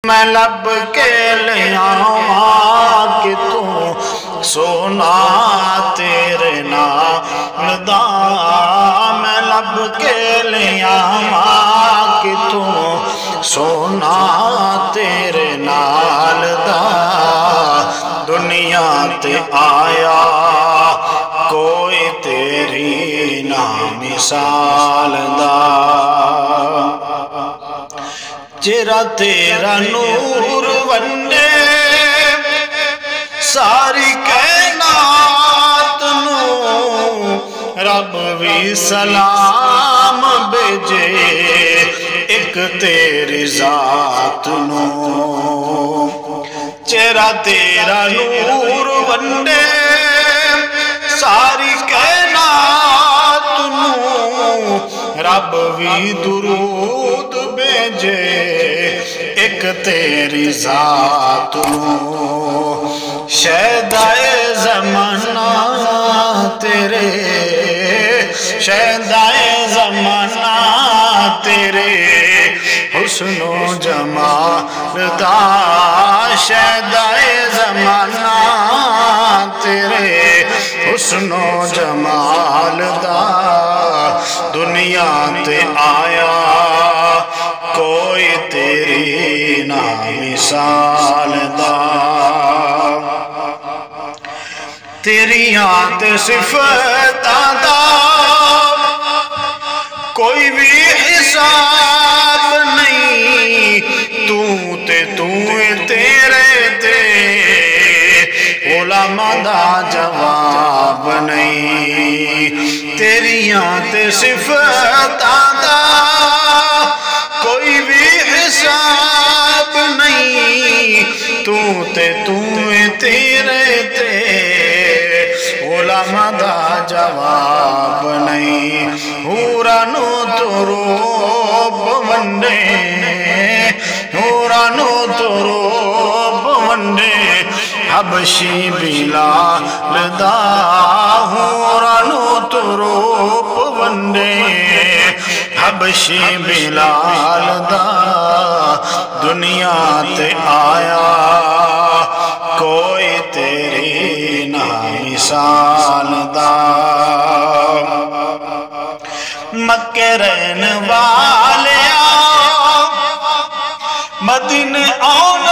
میں لب کے لیاواں کہ تو سونا تیرے نال دا میں لب کے لیاواں کہ تو سونا تیرے نال دا دنیا تے آیا کوئی تیری نا مثال دا چہرہ تیرا نور ونڈے ساری کائنات نو رب بھی سلام بھیجے ایک تیری ذات نو چہرہ تیرا نور ونڈے ساری کائنات نو رب بھی درود بھیجے ایک تیری ذات نو شہدائے زمانہ تیرے شہدائے زمانہ تیرے حسن و جمال دا شہدائے زمانہ تیرے حسن و جمال دا دنیا تے آیا کوئی تیری نا مثال دا تیری آت صفتاں دا کوئی بھی حساب نہیں تو تیرے تے علماء دا جواب نہیں تیری آت صفتاں دا کوئی بھی حساب نہیں تو تیرے تے علماء دا جواب نہیں حورانو تو روب ونڈے حورانو تو روب ونڈے حبشی بلال دا حورانو تو روب ونڈے حبشی بلال دا دنیا تے آیا کوئی تیری نا مثال دا مکے رہن والے مدینے آن